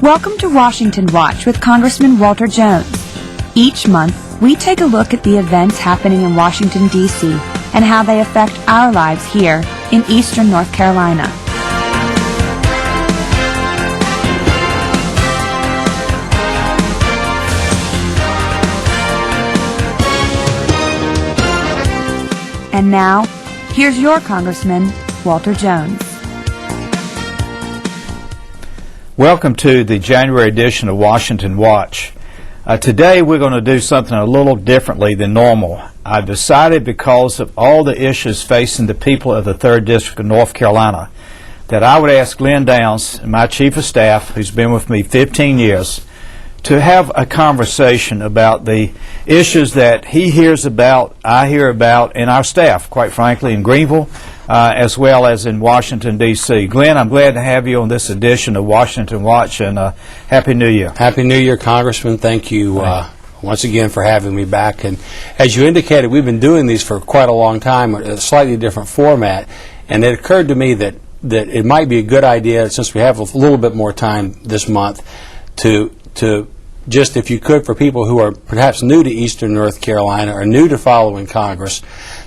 Welcome to Washington Watch with Congressman Walter Jones. Each month, we take a look at the events happening in Washington, D.C. and how they affect our lives here in Eastern North Carolina. And now, here's your Congressman, Walter Jones. Welcome to the January edition of Washington Watch. Today we're going to do something a little differently than normal. I've decided, because of all the issues facing the people of the 3rd District of North Carolina, that I would ask Glen Downs, my Chief of Staff, who's been with me 15 years, to have a conversation about the issues that he hears about, I hear about, and our staff, quite frankly, in Greenville, as well as in Washington, D.C. Glen, I'm glad to have you on this edition of Washington Watch, and Happy New Year. Happy New Year, Congressman. Thank you once again for having me back. And as you indicated, we've been doing these for quite a long time, a slightly different format, and it occurred to me that it might be a good idea, since we have a little bit more time this month, to just, if you could, for people who are perhaps new to Eastern North Carolina or new to following Congress,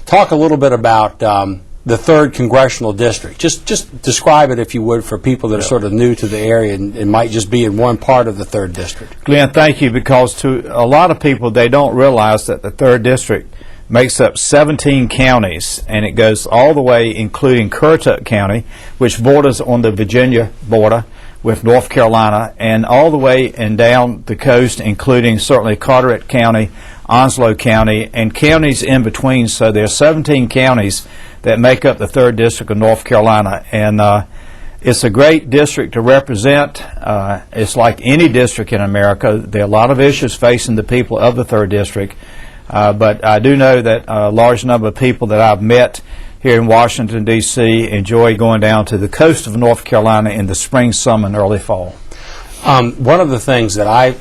talk a little bit about the 3rd Congressional District. Just describe it, if you would, for people that are sort of new to the area and might just be in one part of the 3rd District. Glen, thank you, because to a lot of people, they don't realize that the 3rd District makes up 17 counties, and it goes all the way, including Currituck County, which borders on the Virginia border with North Carolina, and all the way and down the coast, including certainly Carteret County, Onslow County, and counties in between. So there are 17 counties that make up the 3rd District of North Carolina, and it's a great district to represent. It's like any district in America. There are a lot of issues facing the people of the 3rd District, but I do know that a large number of people that I've met here in Washington, D.C. enjoy going down to the coast of North Carolina in the spring, summer, and early fall. One of the things that I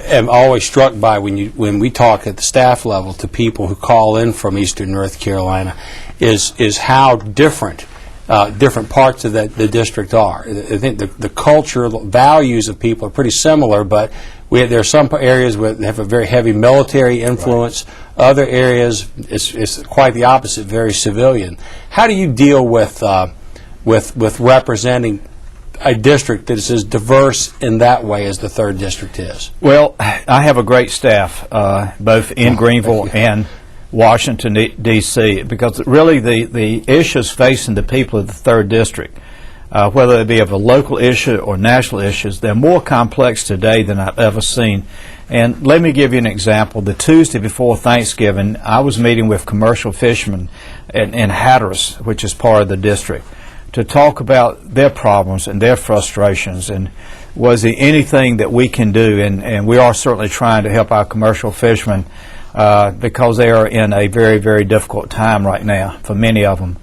am always struck by when we talk at the staff level to people who call in from Eastern North Carolina is how different parts of the district are. I think the cultural values of people are pretty similar, but there are some areas where they have a very heavy military influence. Right. Other areas, it's quite the opposite, very civilian. How do you deal with representing a district that is as diverse in that way as the 3rd District is? Well, I have a great staff, both in Greenville and Washington, D.C., because really the issues facing the people of the 3rd District, whether it be of a local issue or national issues, they're more complex today than I've ever seen. And let me give you an example. The Tuesday before Thanksgiving, I was meeting with commercial fishermen in Hatteras, which is part of the district, to talk about their problems and their frustrations, and was there anything that we can do, and we are certainly trying to help our commercial fishermen because they are in a very, very difficult time right now for many of them.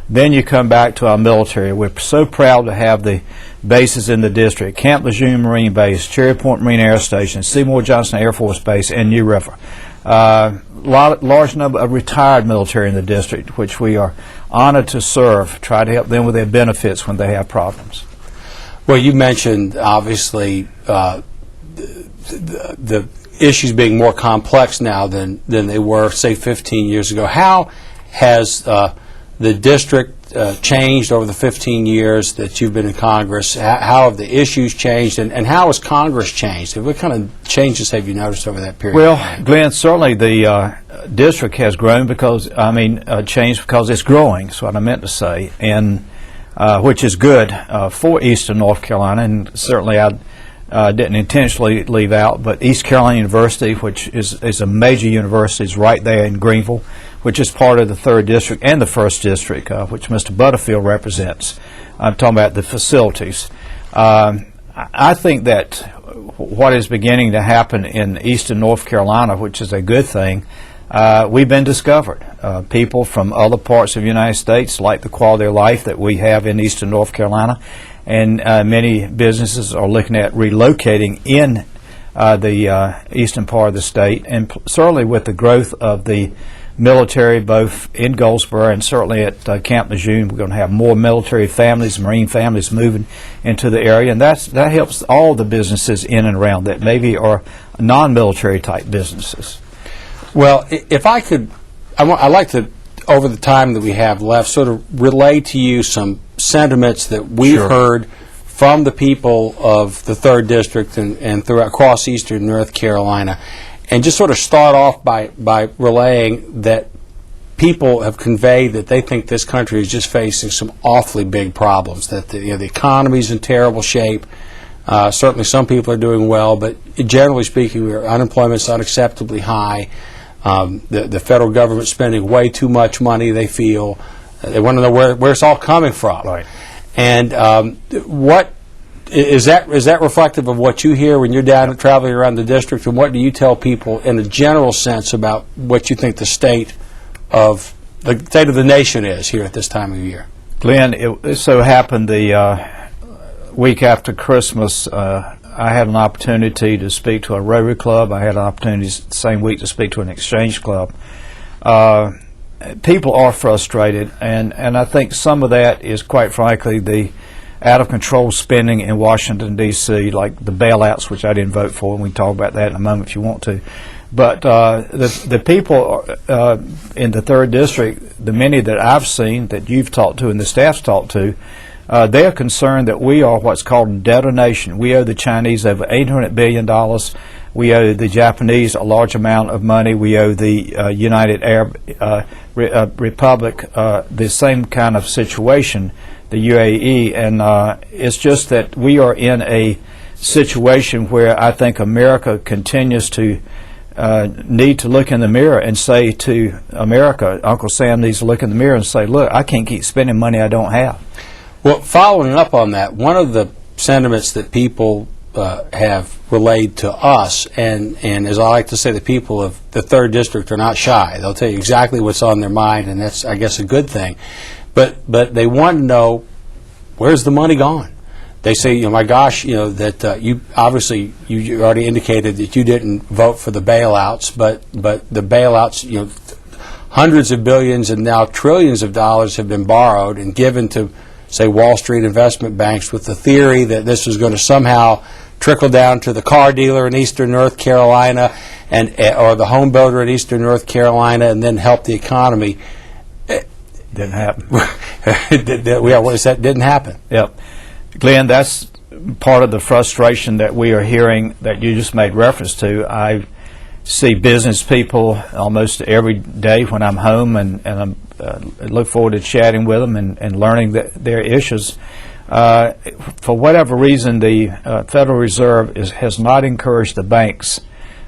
Then you come back to our military. We're so proud to have the bases in the district: Camp Lejeune Marine Base, Cherry Point Marine Air Station, Seymour Johnson Air Force Base, and New River. Large number of retired military in the district, which we are honored to serve, try to help them with their benefits when they have problems. Well, you mentioned, obviously, the issues being more complex now than they were, say, 15 years ago. How has the district changed over the 15 years that you've been in Congress? How have the issues changed, and how has Congress changed? What kind of changes have you noticed over that period? Well, Glenn, certainly the district has grown changed because it's growing, is what I meant to say, and which is good for Eastern North Carolina, and certainly I didn't intentionally leave out, but East Carolina University, which is a major university, is right there in Greenville, which is part of the 3rd District and the 1st District, which Mr. Butterfield represents. I'm talking about the facilities. I think that what is beginning to happen in Eastern North Carolina, which is a good thing, we've been discovered. People from other parts of the United States like the quality of life that we have in Eastern North Carolina, and many businesses are looking at relocating in the eastern part of the state, and certainly with the growth of the military, both in Goldsboro and certainly at Camp Lejeune. We're going to have more military families, Marine families moving into the area, and that helps all the businesses in and around that maybe are non-military type businesses. Well, if I could, I'd like to, over the time that we have left, sort of relay to you some sentiments that we've heard from the people of the 3rd District and across eastern North Carolina, and just sort of start off by relaying that people have conveyed that they think this country is just facing some awfully big problems, that the economy's in terrible shape. Certainly some people are doing well, but generally speaking, unemployment's unacceptably high. The federal government's spending way too much money, they feel. They want to know where it's all coming from. Right. And what is that reflective of what you hear when you're down traveling around the district, and what do you tell people in a general sense about what you think the state of the nation is here at this time of year? Glenn, it so happened the week after Christmas, I had an opportunity to speak to a Rotary Club. I had an opportunity the same week to speak to an Exchange Club. People are frustrated, and I think some of that is, quite frankly, the out-of-control spending in Washington, D.C., like the bailouts, which I didn't vote for, and we can talk about that in a moment if you want to. But the people in the 3rd District, the many that I've seen, that you've talked to and the staff's talked to, they're concerned that we are what's called a debtor nation. We owe the Chinese over $800 billion. We owe the Japanese a large amount of money. We owe the United Arab Republic the same kind of situation, the UAE, and it's just that we are in a situation where I think America continues to need to look in the mirror and say to America, Uncle Sam needs to look in the mirror and say, look, I can't keep spending money I don't have. Well, following up on that, one of the sentiments that people have relayed to us, and as I like to say, the people of the 3rd District are not shy. They'll tell you exactly what's on their mind, and that's, I guess, a good thing. But they want to know, where's the money gone? They say, my gosh, that you obviously you already indicated that you didn't vote for the bailouts, but the bailouts, hundreds of billions and now trillions of dollars have been borrowed and given to, say, Wall Street investment banks with the theory that this was going to somehow trickle down to the car dealer in eastern North Carolina or the home builder in eastern North Carolina and then help the economy. Didn't happen. What is that? Didn't happen. Yep. Glenn, that's part of the frustration that we are hearing that you just made reference to. I see business people almost every day when I'm home, and I look forward to chatting with them and learning their issues. For whatever reason, the Federal Reserve has not encouraged the banks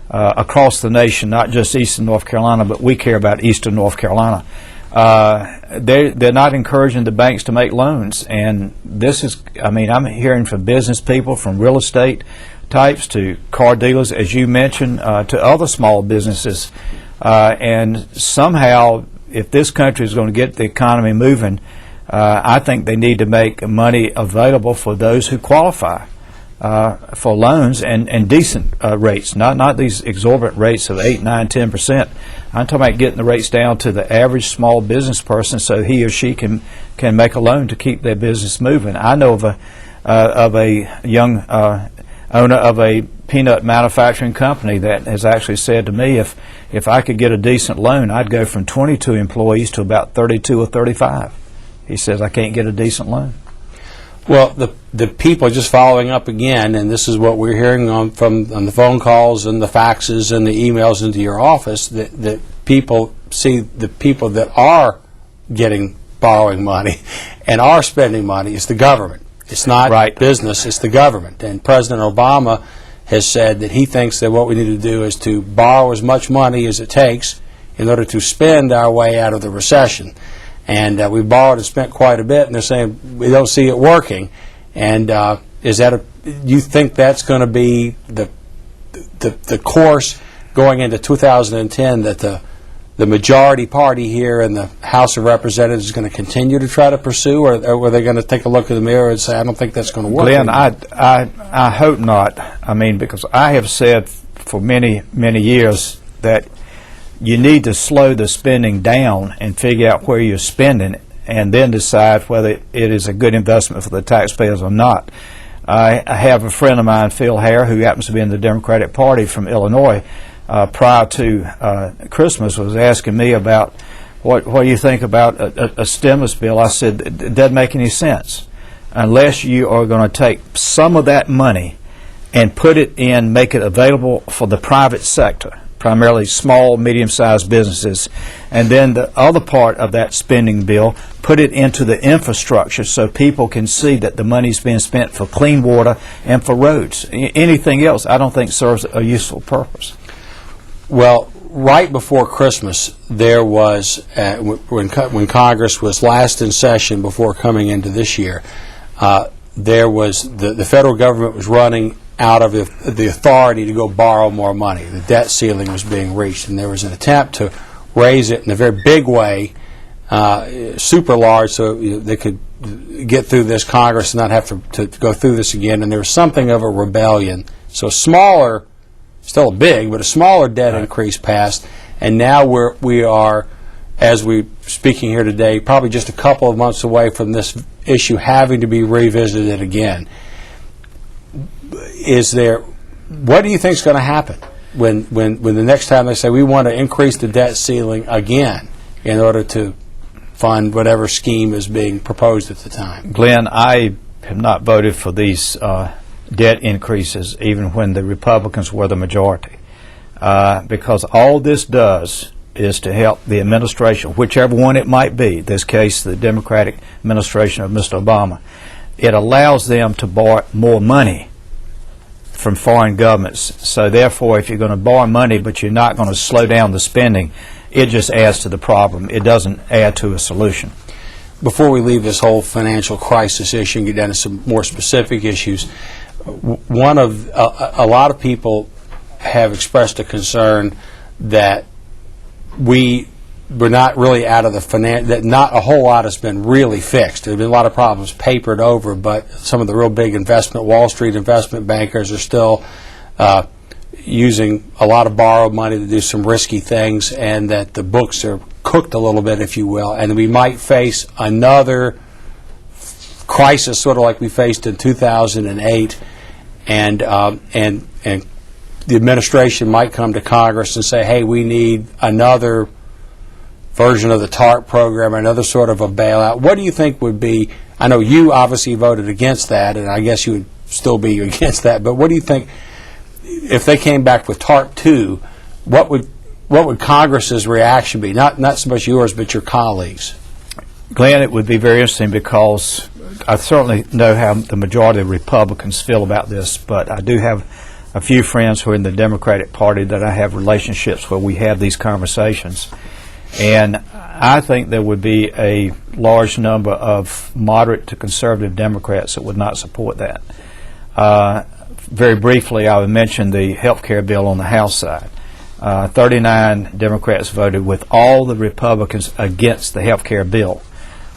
across the nation, not just eastern North Carolina, but we care about eastern North Carolina. They're not encouraging the banks to make loans, and this is, I'm hearing from business people, from real estate types to car dealers, as you mentioned, to other small businesses, and somehow, if this country is going to get the economy moving, I think they need to make money available for those who qualify for loans and decent rates, not these exorbitant rates of 8, 9, 10%. I'm talking about getting the rates down to the average small business person so he or she can make a loan to keep their business moving. I know of a young owner of a peanut manufacturing company that has actually said to me, if I could get a decent loan, I'd go from 22 employees to about 32 or 35. He says, I can't get a decent loan. Well, the people, just following up again, and this is what we're hearing on the phone calls and the faxes and the emails into your office, that people see the people that are borrowing money and are spending money is the government. It's not business, it's the government. And President Obama has said that he thinks that what we need to do is to borrow as much money as it takes in order to spend our way out of the recession. And we've borrowed and spent quite a bit, and they're saying we don't see it working. And you think that's going to be the course going into 2010, that the majority party here in the House of Representatives is going to continue to try to pursue, or are they going to take a look in the mirror and say, I don't think that's going to work? Glenn, I hope not. Because I have said for many, many years that you need to slow the spending down and figure out where you're spending it, and then decide whether it is a good investment for the taxpayers or not. I have a friend of mine, Phil Hare, who happens to be in the Democratic Party from Illinois, prior to Christmas, was asking me about what do you think about a stimulus bill. I said, it doesn't make any sense unless you are going to take some of that money and put it in, make it available for the private sector, primarily small, medium-sized businesses, and then the other part of that spending bill, put it into the infrastructure so people can see that the money's being spent for clean water and for roads. Anything else, I don't think serves a useful purpose. Well, right before Christmas, there was, when Congress was last in session before coming into this year, there was, the federal government was running out of the authority to go borrow more money. The debt ceiling was being reached, and there was an attempt to raise it in a very big way, super large, so they could get through this Congress and not have to go through this again. And there was something of a rebellion. So smaller, still big, but a smaller debt increase passed, and now we are, as we're speaking here today, probably just a couple of months away from this issue having to be revisited again. What do you think is going to happen when the next time they say we want to increase the debt ceiling again in order to fund whatever scheme is being proposed at the time? Glenn, I have not voted for these debt increases even when the Republicans were the majority, because all this does is to help the administration, whichever one it might be, in this case the Democratic administration of Mr. Obama. It allows them to borrow more money from foreign governments. So therefore, if you're going to borrow money but you're not going to slow down the spending, it just adds to the problem. It doesn't add to a solution. Before we leave this whole financial crisis issue and get down to some more specific issues, a lot of people have expressed a concern that we're not really out of the that not a whole lot has been really fixed. There have been a lot of problems papered over, but some of the real big Wall Street investment bankers are still using a lot of borrowed money to do some risky things, and that the books are cooked a little bit, if you will, and we might face another crisis sort of like we faced in 2008, and the administration might come to Congress and say, hey, we need another version of the TARP program, another sort of a bailout. What do you think would be, I know you obviously voted against that, and I guess you would still be against that, but what do you think, if they came back with TARP 2, what would Congress's reaction be? Not so much yours, but your colleagues. Glenn, it would be very interesting, because I certainly know how the majority of Republicans feel about this, but I do have a few friends who are in the Democratic Party that I have relationships where we have these conversations. And I think there would be a large number of moderate to conservative Democrats that would not support that. Very briefly, I would mention the health care bill on the House side. 39 Democrats voted with all the Republicans against the health care bill.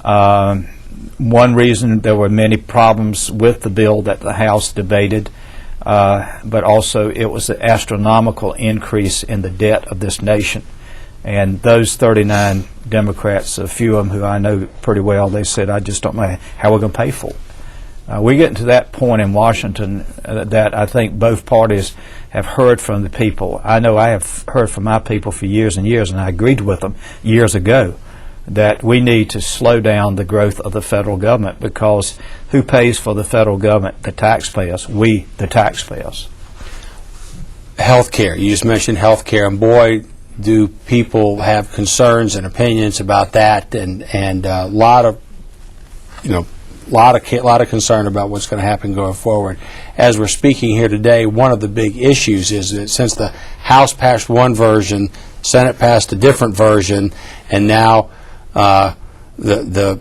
One reason, there were many problems with the bill that the House debated, but also it was the astronomical increase in the debt of this nation. And those 39 Democrats, a few of them who I know pretty well, they said, I just don't know how we're going to pay for it. We're getting to that point in Washington that I think both parties have heard from the people. I know I have heard from my people for years and years, and I agreed with them years ago that we need to slow down the growth of the federal government, because who pays for the federal government? The taxpayers. We, the taxpayers. Health care. You just mentioned health care, and boy, do people have concerns and opinions about that, and a lot of concern about what's going to happen going forward. As we're speaking here today, one of the big issues is that since the House passed one version, Senate passed a different version, and now the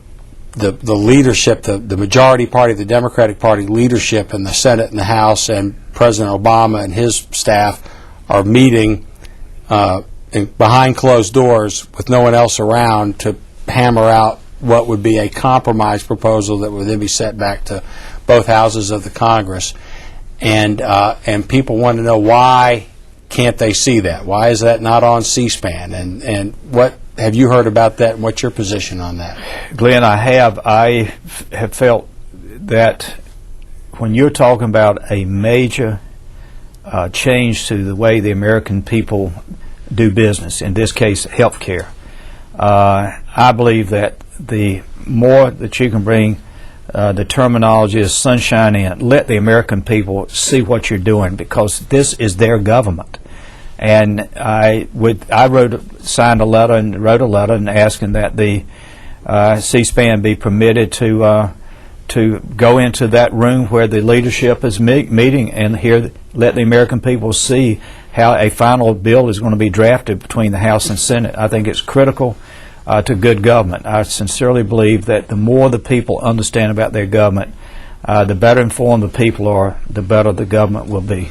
leadership, the majority party, the Democratic Party leadership in the Senate and the House, and President Obama and his staff are meeting behind closed doors with no one else around to hammer out what would be a compromise proposal that would then be sent back to both houses of the Congress. And people want to know, why can't they see that? Why is that not on C-SPAN? And what have you heard about that, and what's your position on that? Glenn, I have felt that when you're talking about a major change to the way the American people do business, in this case health care, I believe that the more that you can bring the terminology is sunshine in, let the American people see what you're doing, because this is their government. And I signed a letter and wrote a letter and asking that the C-SPAN be permitted to go into that room where the leadership is meeting and let the American people see how a final bill is going to be drafted between the House and Senate. I think it's critical to good government. I sincerely believe that the more the people understand about their government, the better informed the people are, the better the government will be.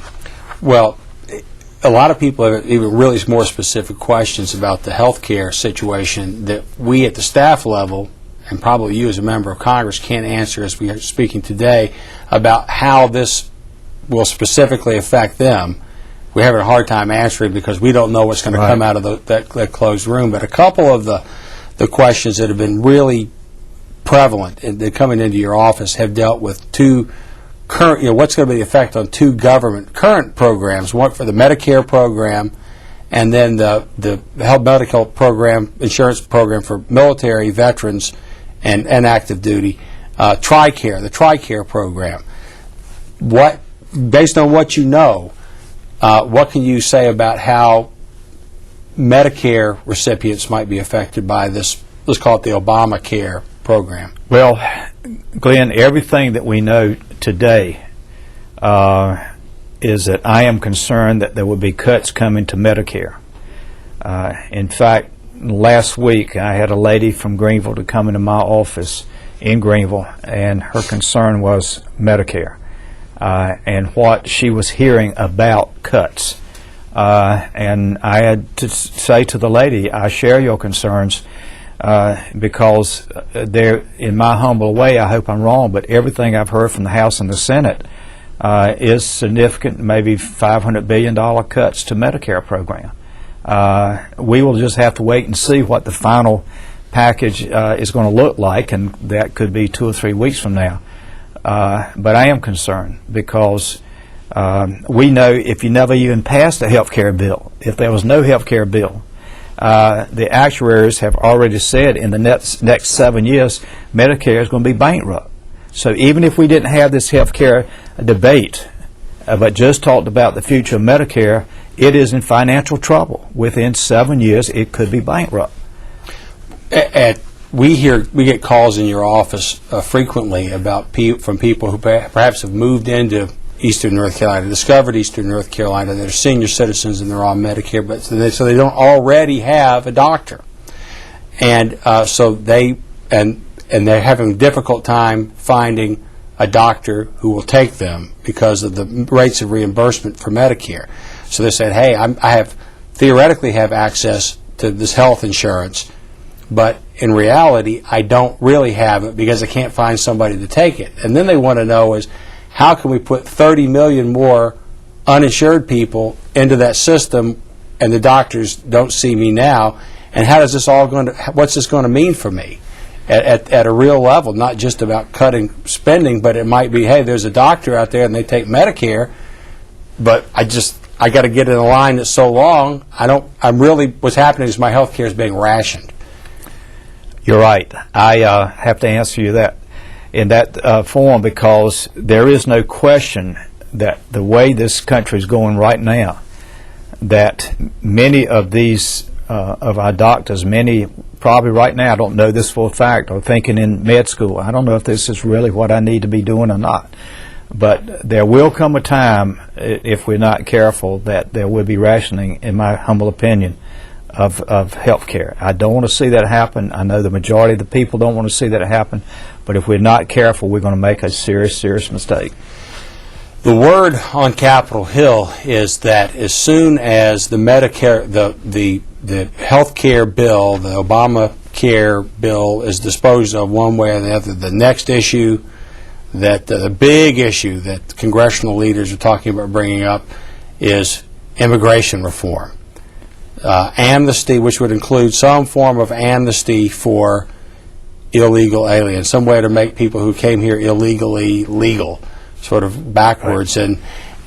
Well, a lot of people have even really more specific questions about the health care situation that we at the staff level, and probably you as a member of Congress, can't answer as we are speaking today about how this will specifically affect them. We're having a hard time answering because we don't know what's going to come out of that closed room. But a couple of the questions that have been really prevalent and coming into your office have dealt with two current, what's going to be the effect on two current programs, one for the Medicare program and then the health medical program, insurance program for military veterans and active duty, the TRICARE program. Based on what you know, what can you say about how Medicare recipients might be affected by this, let's call it the Obamacare program? Well, Glenn, everything that we know today is that I am concerned that there will be cuts coming to Medicare. In fact, last week I had a lady from Greenville to come into my office in Greenville, and her concern was Medicare and what she was hearing about cuts. And I had to say to the lady, I share your concerns because in my humble way, I hope I'm wrong, but everything I've heard from the House and the Senate is significant, maybe $500 billion cuts to Medicare program. We will just have to wait and see what the final package is going to look like, and that could be 2 or 3 weeks from now. But I am concerned because we know if you never even passed a health care bill, if there was no health care bill, the actuaries have already said in the next 7 years, Medicare is going to be bankrupt. So even if we didn't have this health care debate, but just talked about the future of Medicare, it is in financial trouble. Within 7 years, it could be bankrupt. We get calls in your office frequently about from people who perhaps have moved into Eastern North Carolina, discovered Eastern North Carolina, that are senior citizens and they're on Medicare, but so they don't already have a doctor, and so they're having a difficult time finding a doctor who will take them because of the rates of reimbursement for Medicare. So they said, hey, I theoretically have access to this health insurance, but in reality, I don't really have it because I can't find somebody to take it. And then they want to know is, how can we put 30 million more uninsured people into that system and the doctors don't see me now? And how is this all what's this going to mean for me at a real level, not just about cutting spending, but it might be, hey, there's a doctor out there and they take Medicare, but I got to get in a line that's so long, what's happening is my health care is being rationed. You're right. I have to answer you that in that form, because there is no question that the way this country is going right now, that many of these of our doctors, many probably right now, I don't know this for a fact, are thinking in med school, I don't know if this is really what I need to be doing or not. But there will come a time, if we're not careful, that there will be rationing, in my humble opinion, of health care. I don't want to see that happen. I know the majority of the people don't want to see that happen, but if we're not careful, we're going to make a serious, serious mistake. The word on Capitol Hill is that as soon as the Medicare, the health care bill, the Obamacare bill, is disposed of one way or the other, the next issue, that the big issue that congressional leaders are talking about bringing up is immigration reform, amnesty, which would include some form of amnesty for illegal aliens, some way to make people who came here illegally legal, sort of backwards, right.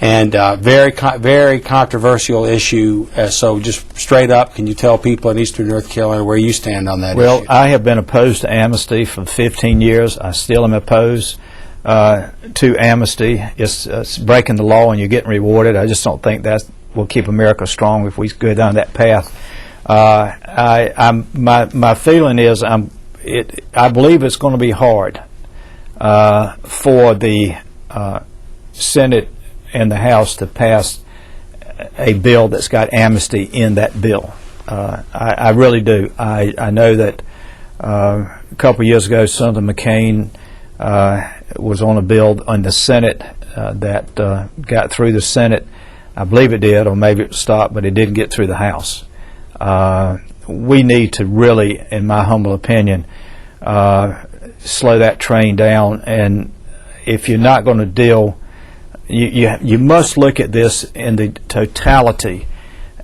and very controversial issue. So just straight up, can you tell people in Eastern North Carolina where you stand on that Well, issue? I have been opposed to amnesty for 15 years. I still am opposed to amnesty. It's breaking the law and you're getting rewarded. I just don't think that will keep America strong if we go down that path. My feeling is I believe it's going to be hard for the Senate and the House to pass a bill that's got amnesty in that bill. I really do. I know that a couple of years ago, Senator McCain was on a bill in the Senate that got through the Senate. I believe it did, or maybe it stopped, but it didn't get through the House. We need to really, in my humble opinion, slow that train down. And if you're not going to deal, you must look at this in the totality.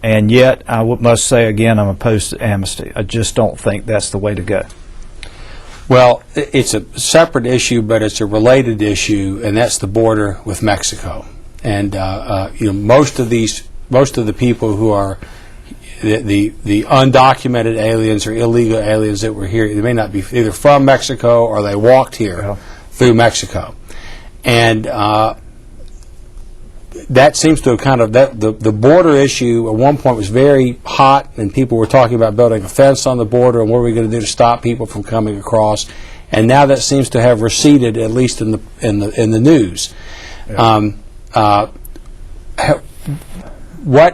And yet, I must say again, I'm opposed to amnesty. I just don't think that's the way to go. Well, it's a separate issue, but it's a related issue, and that's the border with Mexico. And most of the people who are the undocumented aliens or illegal aliens that were here, they may not be either from Mexico or they walked here through Mexico, and that seems to have kind of the border issue at one point was very hot, and people were talking about building a fence on the border and what are we going to do to stop people from coming across, and now that seems to have receded, at least in the news. Yeah.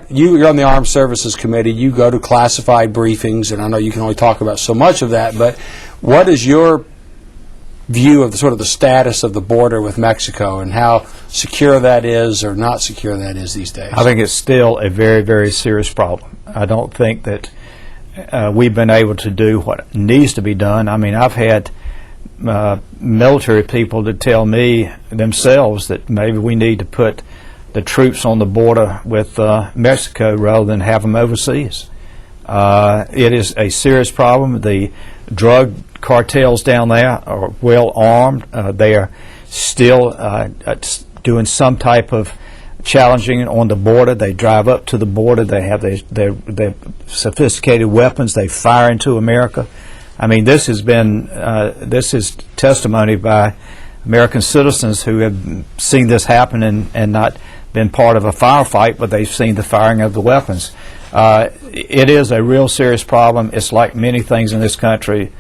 You're on the Armed Services Committee. You go to classified briefings, and I know you can only talk about so much of that. But what is your view of the status of the border with Mexico and how secure that is or not secure that is these days? I think it's still a very, very serious problem. I don't think that we've been able to do what needs to be done. I mean, I've had military people to tell me themselves that maybe we need to put the troops on the border with Mexico rather than have them overseas. It is a serious problem. The drug cartels down there are well armed. They are still doing some type of challenging on the border. They drive up to the border. They have their sophisticated weapons. They fire into America. I mean, this is testimony by American citizens who have seen this happen and not been part of a firefight, but they've seen the firing of the weapons. It is a real serious problem. It's like many things in this country.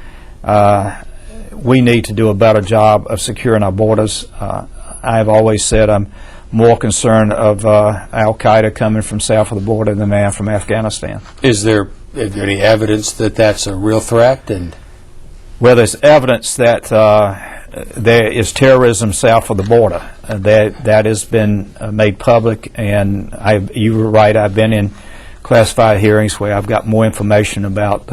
We need to do a better job of securing our borders. I've always said I'm more concerned of Al-Qaeda coming from south of the border than I am from Afghanistan. Is there any evidence that that's a real threat? Well, there's evidence that there is terrorism south of the border. That has been made public, and you were right, I've been in classified hearings where I've got more information about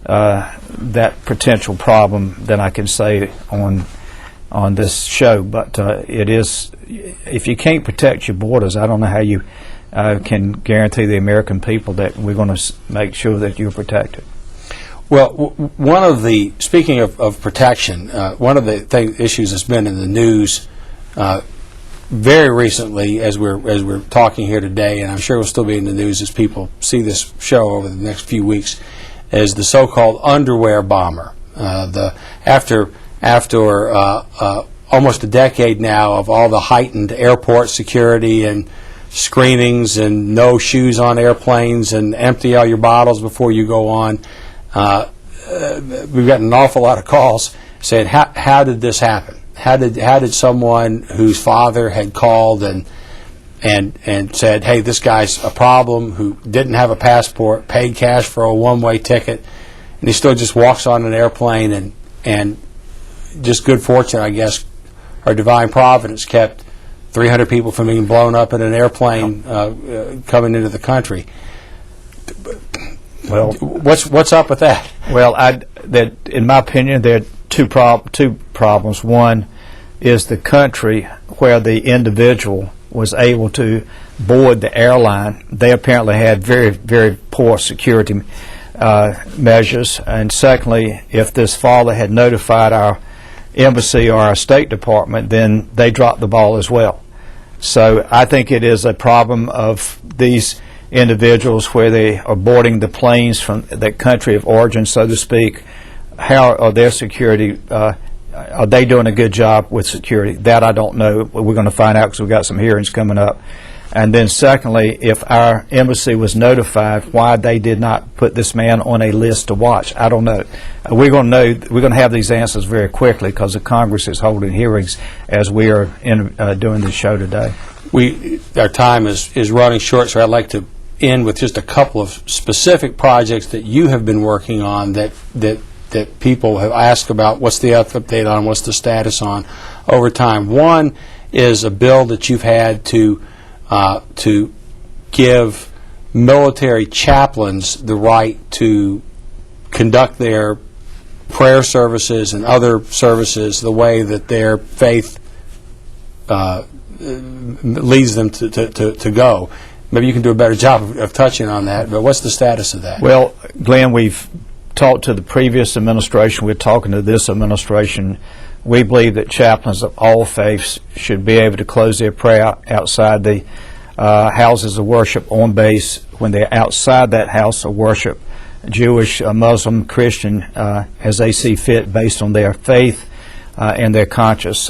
that potential problem than I can say on this show. But it is, if you can't protect your borders, I don't know how you can guarantee the American people that we're going to make sure that you're protected. Well, speaking of protection, one of the issues that's been in the news very recently, as we're talking here today, and I'm sure will still be in the news as people see this show over the next few weeks, is the so-called underwear bomber. After almost a decade now of all the heightened airport security and screenings and no shoes on airplanes and empty all your bottles before you go on, we've gotten an awful lot of calls saying, how did this happen? How did someone whose father had called and said, hey, this guy's a problem, who didn't have a passport, paid cash for a one-way ticket, and he still just walks on an airplane and just good fortune, I guess, or divine providence kept 300 people from being blown up in an airplane coming into the country. Well, what's up with that? Well, in my opinion, there are two problems. One, is the country where the individual was able to board the airline. They apparently had very, very poor security measures. And secondly, if this father had notified our embassy or our State Department, then they dropped the ball as well. So I think it is a problem of these individuals where they are boarding the planes from the country of origin, so to speak. How are their security, are they doing a good job with security? That I don't know. We're going to find out because we've got some hearings coming up. And then secondly, if our embassy was notified, why they did not put this man on a list to watch, I don't know. We're going to know. We're going to have these answers very quickly because the Congress is holding hearings as we are doing this show today. Our time is running short, so I'd like to end with just a couple of specific projects that you have been working on that people have asked about. What's the update on? What's the status on over time? One is a bill that you've had to give military chaplains the right to conduct their prayer services and other services the way that their faith leads them to go. Maybe you can do a better job of touching on that, but what's the status of that? Well, Glenn, we've talked to the previous administration. We're talking to this administration. We believe that chaplains of all faiths should be able to close their prayer outside the houses of worship on base when they're outside that house of worship, Jewish, Muslim, Christian, as they see fit based on their faith and their conscience.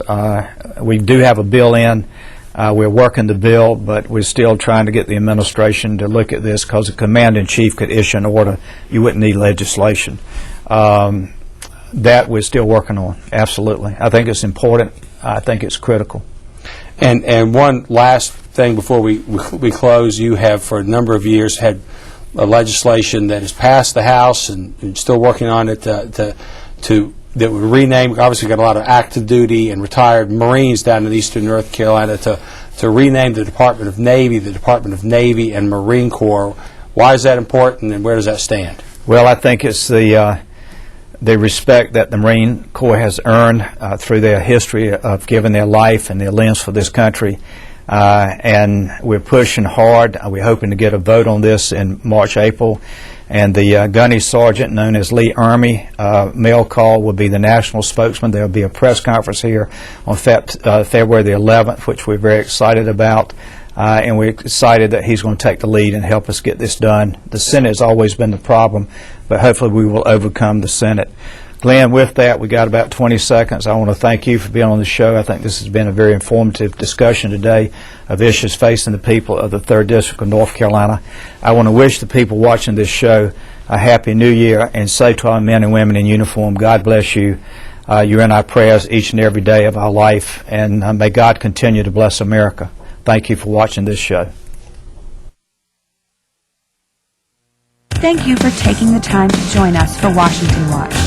We do have a bill in. We're working the bill, but we're still trying to get the administration to look at this because the commander-in-chief could issue an order. You wouldn't need legislation. That we're still working on, absolutely. I think it's important. I think it's critical. And one last thing before we close, you have for a number of years had a legislation that has passed the House and still working on it that would rename. Obviously, we've got a lot of active duty and retired Marines down in eastern North Carolina to rename the Department of Navy and Marine Corps. Why is that important, and where does that stand? Well, I think it's the respect that the Marine Corps has earned through their history of giving their life and their limbs for this country. And we're pushing hard. We're hoping to get a vote on this in March, April. And the gunny sergeant, known as Lee Ermey, mail call, will be the national spokesman. There will be a press conference here on February the 11th, which we're very excited about. And we're excited that he's going to take the lead and help us get this done. The Senate has always been the problem, but hopefully we will overcome the Senate. Glenn, with that, we got about 20 seconds. I want to thank you for being on the show. I think this has been a very informative discussion today of issues facing the people of the 3rd District of North Carolina. I want to wish the people watching this show a Happy New Year and safe to our men and women in uniform. God bless you. You're in our prayers each and every day of our life, and may God continue to bless America. Thank you for watching this show. Thank you for taking the time to join us for Washington Watch.